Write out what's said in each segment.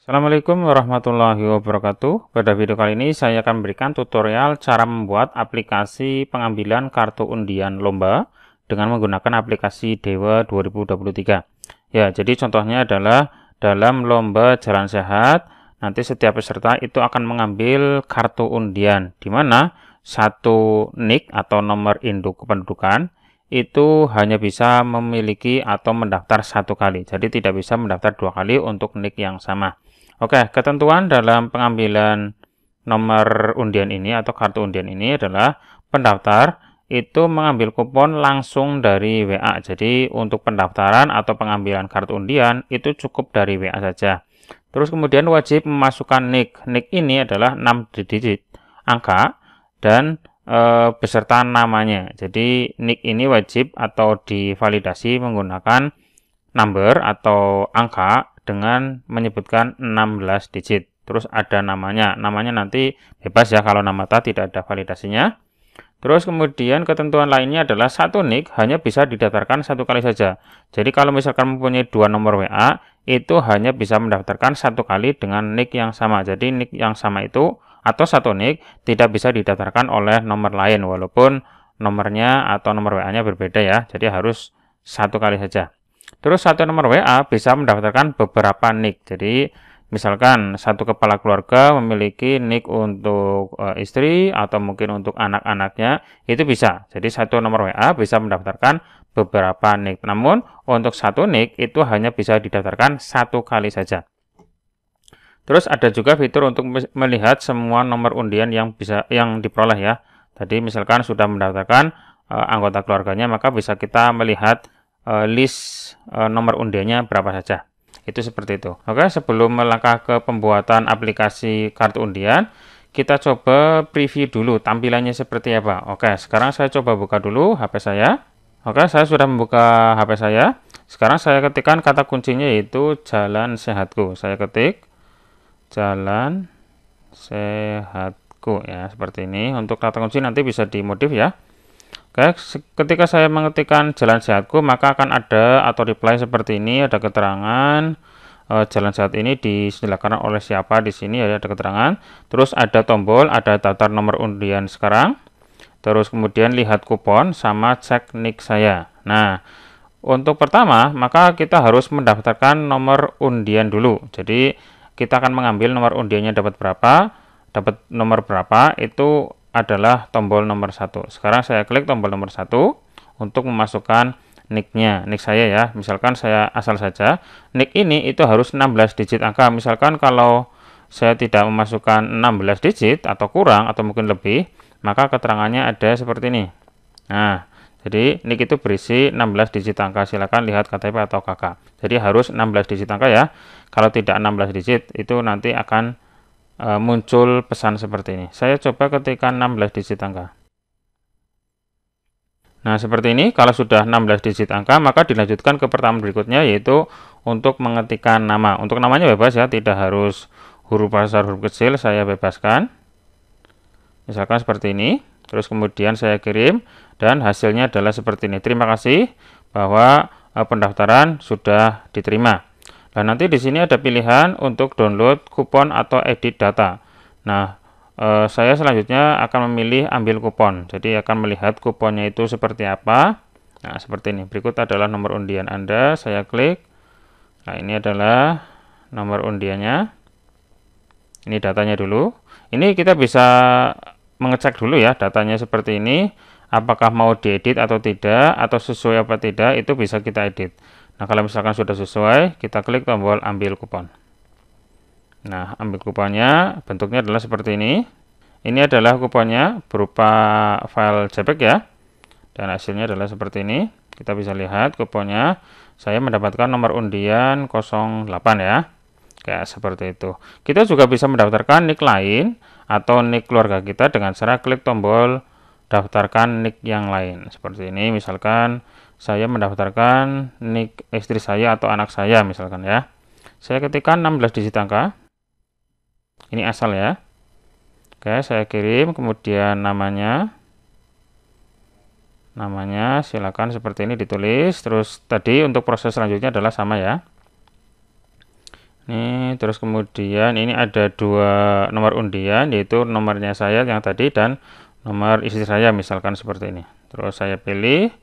Assalamualaikum warahmatullahi wabarakatuh. Pada video kali ini saya akan memberikan tutorial cara membuat aplikasi pengambilan kartu undian lomba dengan menggunakan aplikasi Dewa 2023. Ya, jadi contohnya adalah dalam lomba Jalan Sehat, nanti setiap peserta itu akan mengambil kartu undian, di mana satu NIK atau nomor induk kependudukan itu hanya bisa memiliki atau mendaftar satu kali. Jadi tidak bisa mendaftar dua kali untuk NIK yang sama. Oke, ketentuan dalam pengambilan nomor undian ini atau kartu undian ini adalah pendaftar itu mengambil kupon langsung dari WA. Jadi untuk pendaftaran atau pengambilan kartu undian itu cukup dari WA saja. Terus kemudian wajib memasukkan NIK. NIK ini adalah 6 digit angka dan beserta namanya. Jadi NIK ini wajib atau divalidasi menggunakan number atau angka dengan menyebutkan 16 digit. Terus ada namanya. Namanya nanti bebas ya, kalau nama tidak ada validasinya. Terus kemudian ketentuan lainnya adalah satu NIK hanya bisa didaftarkan satu kali saja. Jadi kalau misalkan mempunyai dua nomor WA, itu hanya bisa mendaftarkan satu kali dengan NIK yang sama. Jadi NIK yang sama itu atau satu NIK tidak bisa didaftarkan oleh nomor lain walaupun nomornya atau nomor WA-nya berbeda ya. Jadi harus satu kali saja. Terus satu nomor WA bisa mendaftarkan beberapa NIK. Jadi misalkan satu kepala keluarga memiliki NIK untuk istri atau mungkin untuk anak-anaknya, itu bisa. Jadi satu nomor WA bisa mendaftarkan beberapa NIK. Namun untuk satu NIK itu hanya bisa didaftarkan satu kali saja. Terus ada juga fitur untuk melihat semua nomor undian yang diperoleh ya. Tadi misalkan sudah mendaftarkan anggota keluarganya, maka bisa kita melihat list nomor undiannya berapa saja. Itu seperti itu. Oke, sebelum melangkah ke pembuatan aplikasi kartu undian, kita coba preview dulu tampilannya seperti apa. Oke, sekarang saya coba buka dulu HP saya. Oke, saya sudah membuka HP saya. Sekarang saya ketikkan kata kuncinya yaitu Jalan Sehatku. Saya ketik Jalan Sehatku ya, seperti ini. Untuk kata kunci nanti bisa dimodif ya. Oke, ketika saya mengetikkan Jalan Sehatku, maka akan ada auto reply seperti ini, ada keterangan Jalan Sehat ini diselenggarakan oleh siapa di sini ya, ada keterangan. Terus ada tombol, ada daftar nomor undian sekarang. Terus kemudian lihat kupon sama cek NIK saya. Nah, untuk pertama, maka kita harus mendaftarkan nomor undian dulu. Jadi kita akan mengambil nomor undiannya dapat nomor berapa, itu adalah tombol nomor 1. Sekarang saya klik tombol nomor 1 untuk memasukkan NIK-nya, NIK saya ya. Misalkan saya asal saja, NIK ini itu harus 16 digit angka. Misalkan kalau saya tidak memasukkan 16 digit atau kurang atau mungkin lebih, maka keterangannya ada seperti ini. Nah, jadi NIK itu berisi 16 digit angka. Silakan lihat KTP atau KK. Jadi harus 16 digit angka ya. Kalau tidak 16 digit itu nanti akan muncul pesan seperti ini. Saya coba ketikkan 16 digit angka. Nah, seperti ini. Kalau sudah 16 digit angka, maka dilanjutkan ke pertanyaan berikutnya, yaitu untuk mengetikkan nama. Untuk namanya bebas ya, tidak harus huruf besar, huruf kecil, saya bebaskan. Misalkan seperti ini. Terus kemudian saya kirim, dan hasilnya adalah seperti ini. Terima kasih bahwa pendaftaran sudah diterima. Nah, nanti di sini ada pilihan untuk download kupon atau edit data. Nah, saya selanjutnya akan memilih ambil kupon. Jadi akan melihat kuponnya itu seperti apa. Nah, seperti ini. Berikut adalah nomor undian Anda. Saya klik. Nah, ini adalah nomor undiannya. Ini datanya dulu. Ini kita bisa mengecek dulu ya datanya seperti ini. Apakah mau diedit atau tidak, atau sesuai apa tidak, itu bisa kita edit. Nah, kalau misalkan sudah sesuai, kita klik tombol ambil kupon. Nah, ambil kuponnya bentuknya adalah seperti ini. Ini adalah kuponnya berupa file JPEG ya. Dan hasilnya adalah seperti ini. Kita bisa lihat kuponnya. Saya mendapatkan nomor undian 08 ya. Kayak seperti itu. Kita juga bisa mendaftarkan NIK lain atau NIK keluarga kita dengan cara klik tombol daftarkan NIK yang lain. Seperti ini, misalkan saya mendaftarkan NIK istri saya atau anak saya misalkan ya. Saya ketikkan 16 digit angka. Ini asal ya. Oke, saya kirim, kemudian namanya silakan seperti ini ditulis. Terus tadi untuk proses selanjutnya adalah sama ya. Nih, terus kemudian ini ada dua nomor undian, yaitu nomornya saya yang tadi dan nomor istri saya, misalkan seperti ini. Terus saya pilih,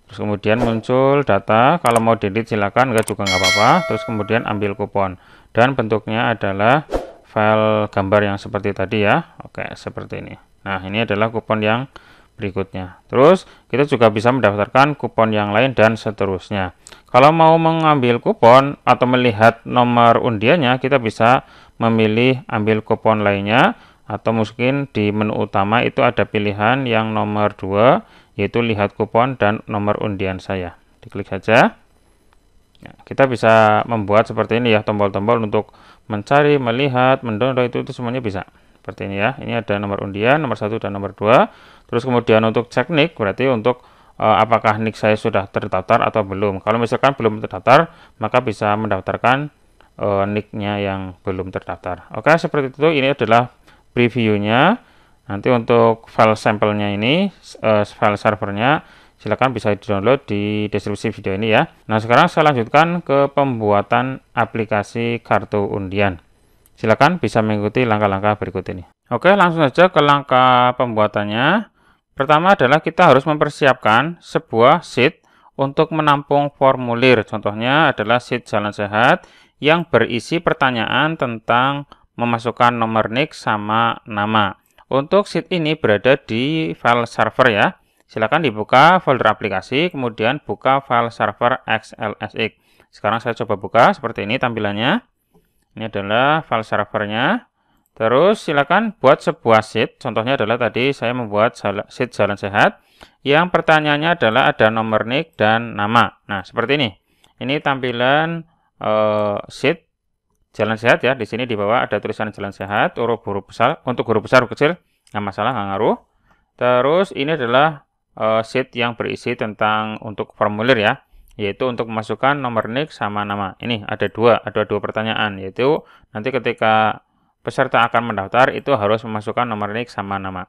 terus kemudian muncul data. Kalau mau delete silakan, enggak juga nggak apa-apa. Terus kemudian ambil kupon dan bentuknya adalah file gambar yang seperti tadi ya. Oke, seperti ini. Nah, ini adalah kupon yang berikutnya. Terus kita juga bisa mendaftarkan kupon yang lain dan seterusnya. Kalau mau mengambil kupon atau melihat nomor undiannya, kita bisa memilih ambil kupon lainnya, atau mungkin di menu utama itu ada pilihan yang nomor 2, yaitu lihat kupon dan nomor undian saya. Diklik saja. Kita bisa membuat seperti ini ya, tombol-tombol untuk mencari, melihat, mendownload, itu semuanya bisa. Seperti ini ya. Ini ada nomor undian, nomor 1 dan nomor 2. Terus kemudian untuk cek nick, berarti untuk apakah nick saya sudah terdaftar atau belum. Kalau misalkan belum terdaftar, maka bisa mendaftarkan nicknya yang belum terdaftar. Oke, seperti itu. Ini adalah previewnya. Nanti untuk file sampelnya ini, file servernya, silakan bisa di-download di deskripsi video ini ya. Nah, sekarang saya lanjutkan ke pembuatan aplikasi kartu undian. Silakan bisa mengikuti langkah-langkah berikut ini. Oke, langsung saja ke langkah pembuatannya. Pertama adalah kita harus mempersiapkan sebuah sheet untuk menampung formulir. Contohnya adalah sheet Jalan Sehat yang berisi pertanyaan tentang memasukkan nomor NIK sama nama. Untuk sheet ini berada di file server ya. Silakan dibuka folder aplikasi, kemudian buka file server XLSX. Sekarang saya coba buka seperti ini tampilannya. Ini adalah file servernya. Terus silakan buat sebuah sheet. Contohnya adalah tadi saya membuat sheet Jalan Sehat yang pertanyaannya adalah ada nomor NIK dan nama. Nah, seperti ini. Ini tampilan sheet Jalan Sehat ya. Di sini di bawah ada tulisan Jalan Sehat, huruf besar. Untuk huruf besar, huruf kecil nggak masalah, nggak ngaruh. Terus ini adalah sheet yang berisi tentang untuk formulir ya, yaitu untuk memasukkan nomor NIK sama nama. Ini ada dua pertanyaan, yaitu nanti ketika peserta akan mendaftar itu harus memasukkan nomor NIK sama nama.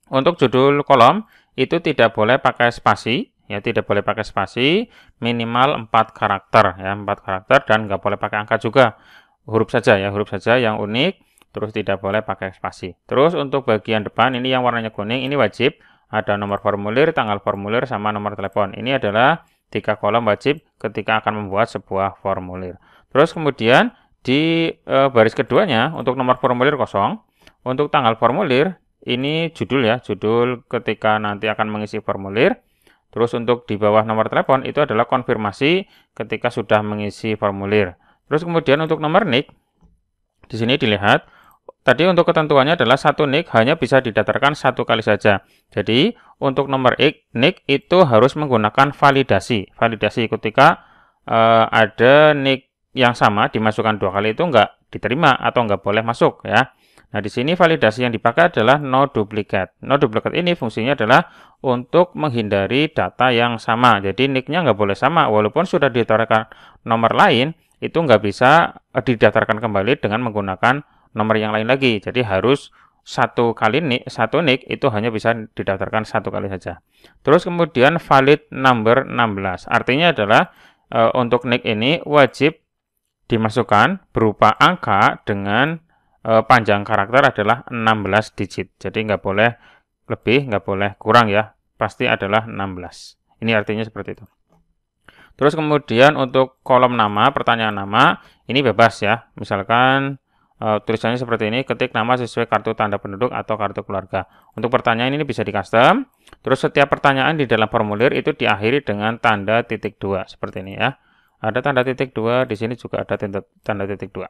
Untuk judul kolom itu tidak boleh pakai spasi ya, tidak boleh pakai spasi, minimal 4 karakter ya, 4 karakter, dan nggak boleh pakai angka juga, huruf saja ya, huruf saja yang unik, terus tidak boleh pakai spasi. Terus untuk bagian depan ini yang warnanya kuning, ini wajib ada nomor formulir, tanggal formulir, sama nomor telepon. Ini adalah 3 kolom wajib ketika akan membuat sebuah formulir. Terus kemudian di baris keduanya untuk nomor formulir kosong, untuk tanggal formulir ini judul ya, judul ketika nanti akan mengisi formulir. Terus untuk di bawah nomor telepon itu adalah konfirmasi ketika sudah mengisi formulir. Terus kemudian untuk nomor NIK di sini dilihat tadi untuk ketentuannya adalah satu NIK hanya bisa didaftarkan 1 kali saja. Jadi untuk nomor NIK itu harus menggunakan validasi. Validasi ketika ada NIK yang sama dimasukkan 2 kali itu enggak diterima atau enggak boleh masuk ya. Nah, di sini validasi yang dipakai adalah no duplicate. No duplicate ini fungsinya adalah untuk menghindari data yang sama. Jadi NIK-nya nggak boleh sama, walaupun sudah didaftarkan nomor lain, itu nggak bisa didaftarkan kembali dengan menggunakan nomor yang lain lagi. Jadi harus satu NIK itu hanya bisa didaftarkan 1 kali saja. Terus kemudian valid number 16. Artinya adalah untuk NIK ini wajib dimasukkan berupa angka dengan panjang karakter adalah 16 digit. Jadi nggak boleh lebih, nggak boleh kurang ya. Pasti adalah 16. Ini artinya seperti itu. Terus kemudian untuk kolom nama, pertanyaan nama, ini bebas ya. Misalkan tulisannya seperti ini, ketik nama sesuai kartu tanda penduduk atau kartu keluarga. Untuk pertanyaan ini bisa di custom. Terus setiap pertanyaan di dalam formulir itu diakhiri dengan tanda titik 2. Seperti ini ya. Ada tanda titik 2, di sini juga ada tanda titik 2.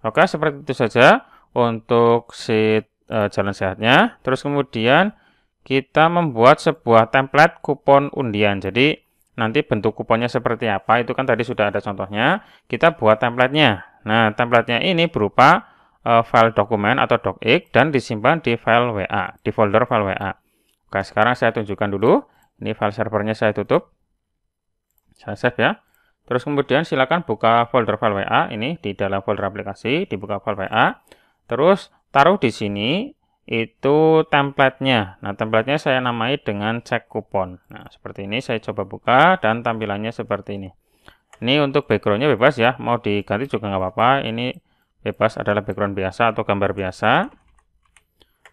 Oke, seperti itu saja untuk sheet Jalan Sehatnya. Terus kemudian kita membuat sebuah template kupon undian. Jadi nanti bentuk kuponnya seperti apa, itu kan tadi sudah ada contohnya. Kita buat templatenya. Nah, templatenya ini berupa file dokumen atau docx dan disimpan di file WA, di folder file WA. Oke, sekarang saya tunjukkan dulu. Ini file servernya saya tutup. Saya save ya. Terus kemudian silakan buka folder file WA ini di dalam folder aplikasi, dibuka file WA. Terus taruh di sini itu templatenya. Nah, templatenya saya namai dengan cek kupon. Nah, seperti ini saya coba buka dan tampilannya seperti ini. Ini untuk backgroundnya bebas ya, mau diganti juga nggak apa-apa. Ini bebas, adalah background biasa atau gambar biasa.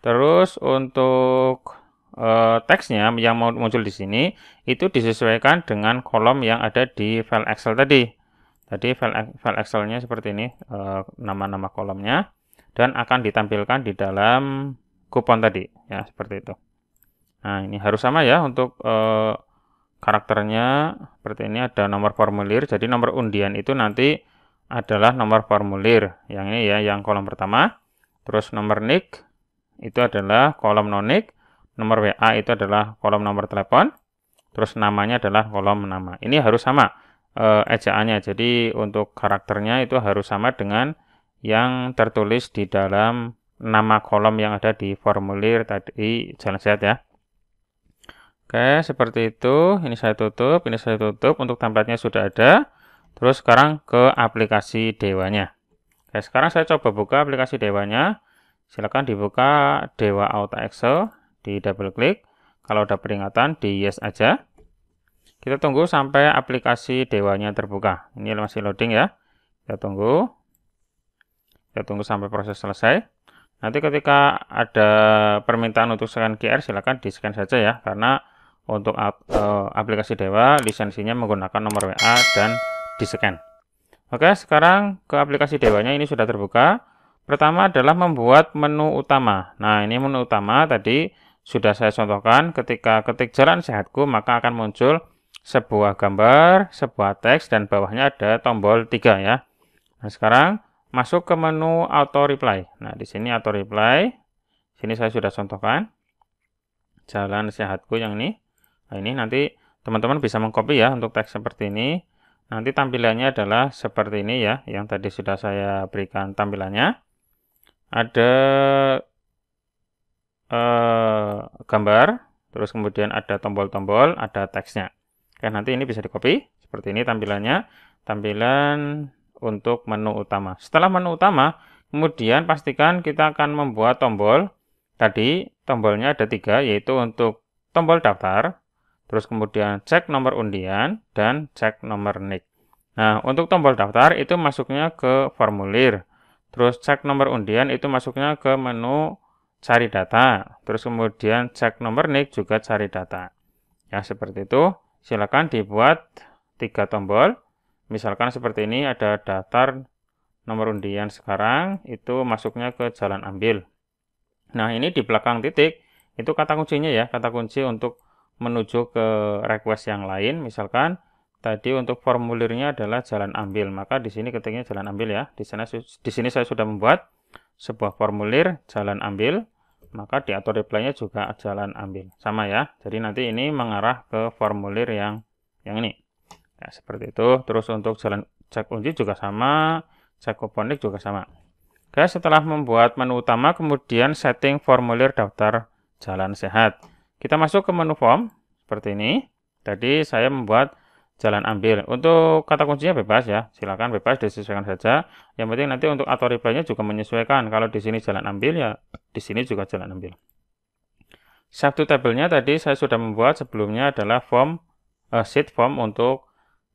Terus untuk teksnya yang mau muncul di sini itu disesuaikan dengan kolom yang ada di file Excel tadi. Tadi file Excelnya seperti ini, nama-nama kolomnya, dan akan ditampilkan di dalam kupon tadi, ya seperti itu. Nah ini harus sama ya untuk karakternya. Seperti ini ada nomor formulir. Jadi nomor undian itu nanti adalah nomor formulir. Yang ini ya, yang kolom pertama. Terus nomor NIK itu adalah kolom non-NIK. Nomor WA itu adalah kolom nomor telepon. Terus namanya adalah kolom nama. Ini harus sama ejaannya. Jadi untuk karakternya itu harus sama dengan yang tertulis di dalam nama kolom yang ada di formulir tadi Jalan Sehat ya. Oke, seperti itu. Ini saya tutup, ini saya tutup. Untuk template-nya sudah ada. Terus sekarang ke aplikasi Dewanya. Oke, sekarang saya coba buka aplikasi Dewanya. Silakan dibuka Dewa Auto Excel, di double klik. Kalau ada peringatan, di yes aja. Kita tunggu sampai aplikasi Dewanya terbuka. Ini masih loading ya. Kita tunggu. Kita tunggu sampai proses selesai. Nanti ketika ada permintaan untuk scan QR, silakan di-scan saja ya. Karena untuk aplikasi Dewa, lisensinya menggunakan nomor WA dan di-scan. Oke, sekarang ke aplikasi Dewanya, ini sudah terbuka. Pertama adalah membuat menu utama. Nah, ini menu utama tadi sudah saya contohkan. Ketika ketik Jalan Sehatku, maka akan muncul sebuah gambar, sebuah teks, dan bawahnya ada tombol 3 ya. Nah, sekarang masuk ke menu auto reply. Nah, di sini auto reply. Sini saya sudah contohkan. Jalan Sehatku yang ini. Nah, ini nanti teman-teman bisa mengcopy ya untuk teks seperti ini. Nanti tampilannya adalah seperti ini ya, yang tadi sudah saya berikan tampilannya. Ada gambar, terus kemudian ada tombol-tombol, ada teksnya. Oke, nanti ini bisa di-copy. Seperti ini tampilannya, tampilan untuk menu utama. Setelah menu utama, kemudian pastikan kita akan membuat tombol. Tadi tombolnya ada 3, yaitu untuk tombol daftar, terus kemudian cek nomor undian, dan cek nomor NIK. Nah, untuk tombol daftar itu masuknya ke formulir. Terus cek nomor undian itu masuknya ke menu cari data. Terus kemudian cek nomor NIK juga cari data. Ya, seperti itu. Silakan dibuat 3 tombol. Misalkan seperti ini ada daftar nomor undian sekarang, itu masuknya ke jalan ambil. Nah, ini di belakang titik, itu kata kuncinya ya, kata kunci untuk menuju ke request yang lain. Misalkan tadi untuk formulirnya adalah jalan ambil, maka di sini ketiknya jalan ambil ya. Di sini saya sudah membuat sebuah formulir jalan ambil, maka di auto reply-nya juga jalan ambil. Sama ya. Jadi nanti ini mengarah ke formulir yang ini. Ya, seperti itu. Terus untuk jalan cek kunci juga sama, cek kuponik juga sama. Oke, setelah membuat menu utama, kemudian setting formulir daftar Jalan Sehat. Kita masuk ke menu form seperti ini. Tadi saya membuat jalan ambil. Untuk kata kuncinya bebas ya, silakan bebas disesuaikan saja. Yang penting nanti untuk auto reply-nya juga menyesuaikan. Kalau di sini jalan ambil ya, di sini juga jalan ambil. Save to table-nya tadi saya sudah membuat sebelumnya adalah form sheet form untuk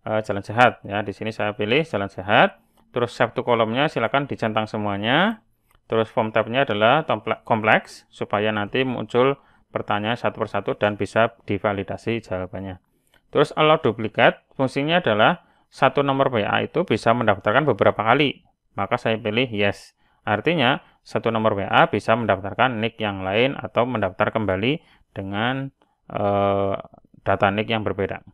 Jalan Sehat ya. Di sini saya pilih Jalan Sehat. Terus save to kolomnya silakan dicentang semuanya. Terus form tab-nya adalah kompleks supaya nanti muncul pertanyaan satu persatu dan bisa divalidasi jawabannya. Terus allow duplicate, fungsinya adalah satu nomor WA itu bisa mendaftarkan beberapa kali. Maka saya pilih yes. Artinya satu nomor WA bisa mendaftarkan NIK yang lain atau mendaftar kembali dengan data NIK yang berbeda.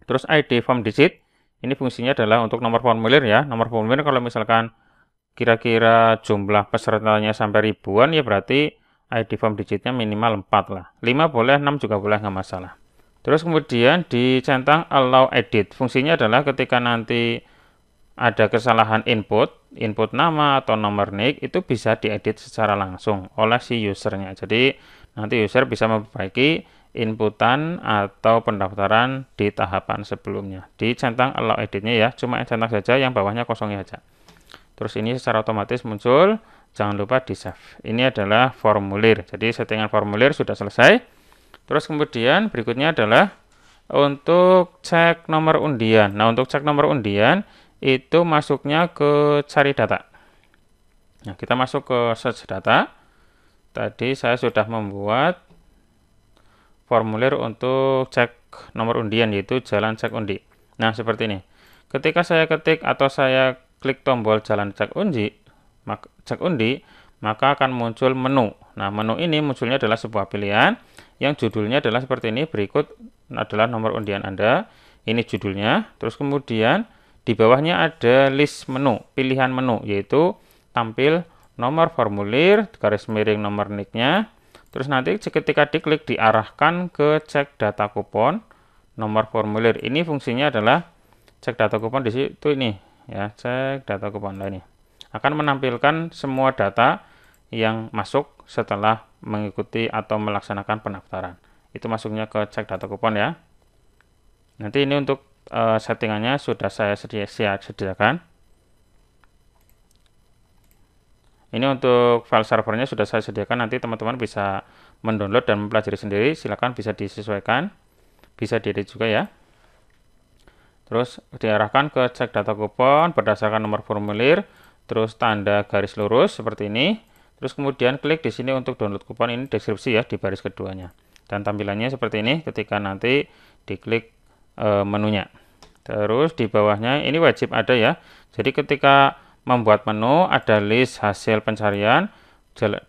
Terus ID form digit, ini fungsinya adalah untuk nomor formulir ya. Nomor formulir kalau misalkan kira-kira jumlah pesertanya sampai ribuan ya berarti ID form digitnya minimal 4 lah. 5 boleh, 6 juga boleh, nggak masalah. Terus kemudian dicentang allow edit. Fungsinya adalah ketika nanti ada kesalahan input nama atau nomor NIK itu bisa diedit secara langsung oleh si usernya. Jadi nanti user bisa memperbaiki inputan atau pendaftaran di tahapan sebelumnya. Dicentang allow editnya ya, cuma centang saja, yang bawahnya kosongnya saja. Terus ini secara otomatis muncul, jangan lupa di save. Ini adalah formulir. Jadi settingan formulir sudah selesai. Terus kemudian berikutnya adalah untuk cek nomor undian. Nah, untuk cek nomor undian itu masuknya ke cari data. Nah, kita masuk ke search data. Tadi saya sudah membuat formulir untuk cek nomor undian, yaitu jalan cek undi. Nah, seperti ini. Ketika saya ketik atau saya klik tombol jalan cek undi, maka akan muncul menu. Nah, menu ini munculnya adalah sebuah pilihan yang judulnya adalah seperti ini. Berikut adalah nomor undian Anda. Ini judulnya. Terus kemudian di bawahnya ada list menu, pilihan menu, yaitu tampil nomor formulir, garis miring nomor NIK-nya. Terus nanti ketika diklik diarahkan ke cek data kupon nomor formulir. Ini fungsinya adalah cek data kupon di situ ini ya, cek data kupon. Nah, ini akan menampilkan semua data yang masuk setelah mengikuti atau melaksanakan pendaftaran. Itu masuknya ke cek data kupon ya. Nanti ini untuk settingannya sudah saya sediakan. Ini untuk file servernya sudah saya sediakan, nanti teman-teman bisa mendownload dan mempelajari sendiri. Silakan bisa disesuaikan, bisa diedit juga ya. Terus diarahkan ke cek data kupon berdasarkan nomor formulir, terus tanda garis lurus seperti ini. Terus kemudian klik di sini untuk download kupon, ini deskripsi ya di baris keduanya. Dan tampilannya seperti ini ketika nanti diklik menunya. Terus di bawahnya ini wajib ada ya. Jadi ketika membuat menu ada list hasil pencarian,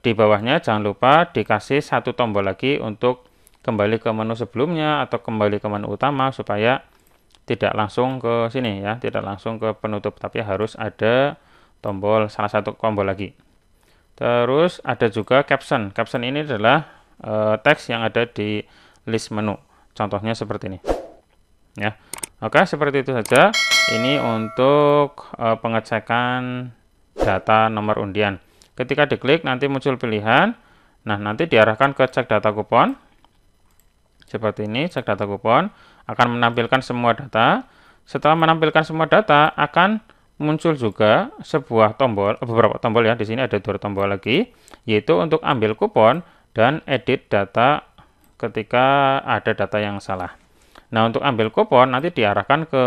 di bawahnya jangan lupa dikasih satu tombol lagi untuk kembali ke menu sebelumnya atau kembali ke menu utama, supaya tidak langsung ke sini ya, tidak langsung ke penutup, tapi harus ada tombol, salah satu tombol lagi. Terus ada juga caption. Caption ini adalah teks yang ada di list menu, contohnya seperti ini ya. Oke, seperti itu saja. Ini untuk pengecekan data nomor undian. Ketika diklik nanti muncul pilihan. Nah, nanti diarahkan ke cek data kupon. Seperti ini, cek data kupon akan menampilkan semua data. Setelah menampilkan semua data, akan muncul juga sebuah tombol, beberapa tombol ya. Di sini ada 2 tombol lagi, yaitu untuk ambil kupon dan edit data ketika ada data yang salah. Nah, untuk ambil kupon nanti diarahkan ke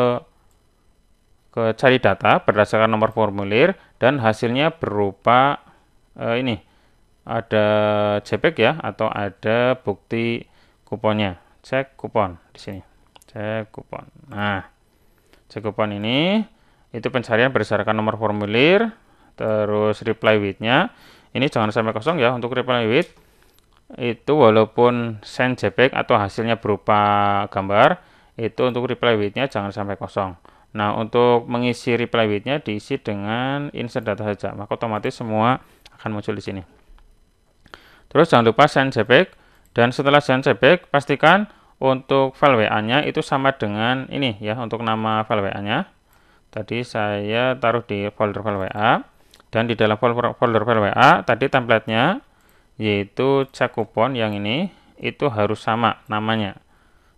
cari data berdasarkan nomor formulir dan hasilnya berupa ini ada JPEG ya, atau ada bukti kuponnya. Cek kupon di sini. Cek kupon. Nah, cek kupon ini itu pencarian berdasarkan nomor formulir, terus reply with-nya. Ini jangan sampai kosong ya. Untuk reply with itu walaupun send JPEG atau hasilnya berupa gambar, itu untuk reply with-nya jangan sampai kosong. Nah, untuk mengisi reply with-nya diisi dengan insert data saja, maka otomatis semua akan muncul di sini. Terus jangan lupa send JPEG, dan setelah send JPEG pastikan untuk file WA-nya itu sama dengan ini ya, untuk nama file WA-nya. Tadi saya taruh di folder file WA, dan di dalam folder file WA tadi template-nya yaitu cek kupon yang ini itu harus sama namanya.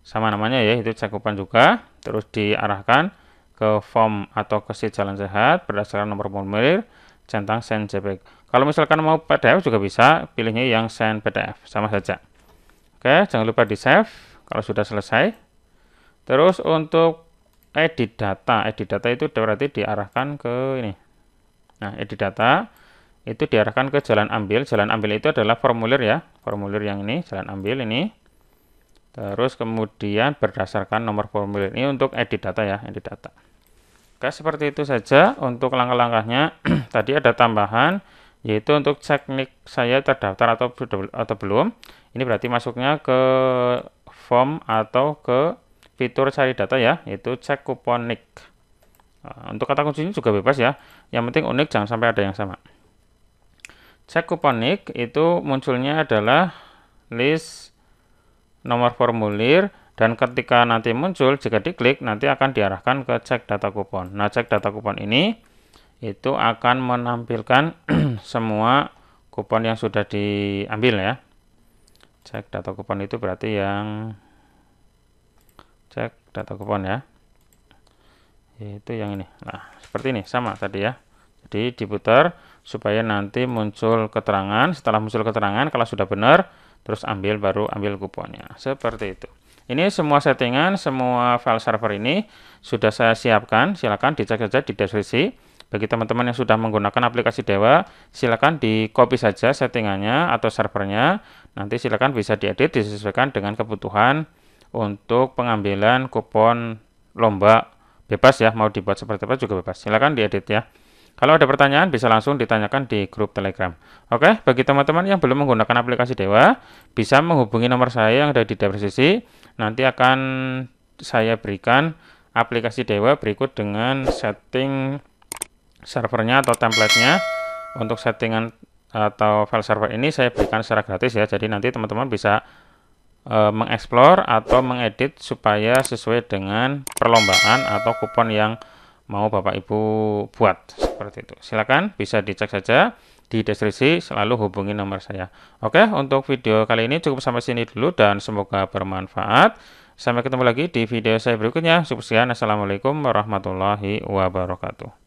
Sama namanya ya, itu cek kupon juga. Terus diarahkan ke form atau ke sheet jalan sehat berdasarkan nomor formulir, centang send JPEG. Kalau misalkan mau PDF juga bisa, pilihnya yang send PDF, sama saja. Oke, jangan lupa di save kalau sudah selesai. Terus untuk edit data itu berarti diarahkan ke ini. Nah, edit data itu diarahkan ke jalan ambil. Jalan ambil itu adalah formulir ya, formulir yang ini, jalan ambil ini. Terus kemudian berdasarkan nomor formulir. Ini untuk edit data ya, edit data. Oke, seperti itu saja untuk langkah-langkahnya. Tadi ada tambahan, yaitu untuk cek NIK saya terdaftar atau belum. Ini berarti masuknya ke form atau ke fitur cari data ya, yaitu cek kupon NIK. Untuk kata kuncinya juga bebas ya, yang penting unik, jangan sampai ada yang sama. Cek kupon NIK itu munculnya adalah list nomor formulir, dan ketika nanti muncul, jika diklik nanti akan diarahkan ke cek data kupon. Nah, cek data kupon ini itu akan menampilkan semua kupon yang sudah diambil ya. Cek data kupon itu berarti yang cek data kupon ya, yaitu yang ini. Nah, seperti ini, sama tadi ya. Jadi diputar supaya nanti muncul keterangan. Setelah muncul keterangan, kalau sudah benar, terus baru ambil kuponnya. Seperti itu. Ini semua settingan, semua file server ini sudah saya siapkan. Silakan dicek saja di deskripsi. Bagi teman-teman yang sudah menggunakan aplikasi Dewa, silakan di copy saja settingannya atau servernya. Nanti silakan bisa diedit disesuaikan dengan kebutuhan untuk pengambilan kupon lomba. Bebas ya, mau dibuat seperti apa juga bebas. Silakan diedit ya. Kalau ada pertanyaan bisa langsung ditanyakan di grup Telegram. Oke, bagi teman-teman yang belum menggunakan aplikasi Dewa, bisa menghubungi nomor saya yang ada di deskripsi. Nanti akan saya berikan aplikasi Dewa berikut dengan setting servernya atau template-nya. Untuk settingan atau file server ini saya berikan secara gratis ya. Jadi nanti teman-teman bisa mengeksplor atau mengedit supaya sesuai dengan perlombaan atau kupon yang mau Bapak Ibu buat seperti itu. Silakan bisa dicek saja di deskripsi, selalu hubungi nomor saya. Oke, untuk video kali ini cukup sampai sini dulu dan semoga bermanfaat. Sampai ketemu lagi di video saya berikutnya. Sekian, assalamualaikum warahmatullahi wabarakatuh.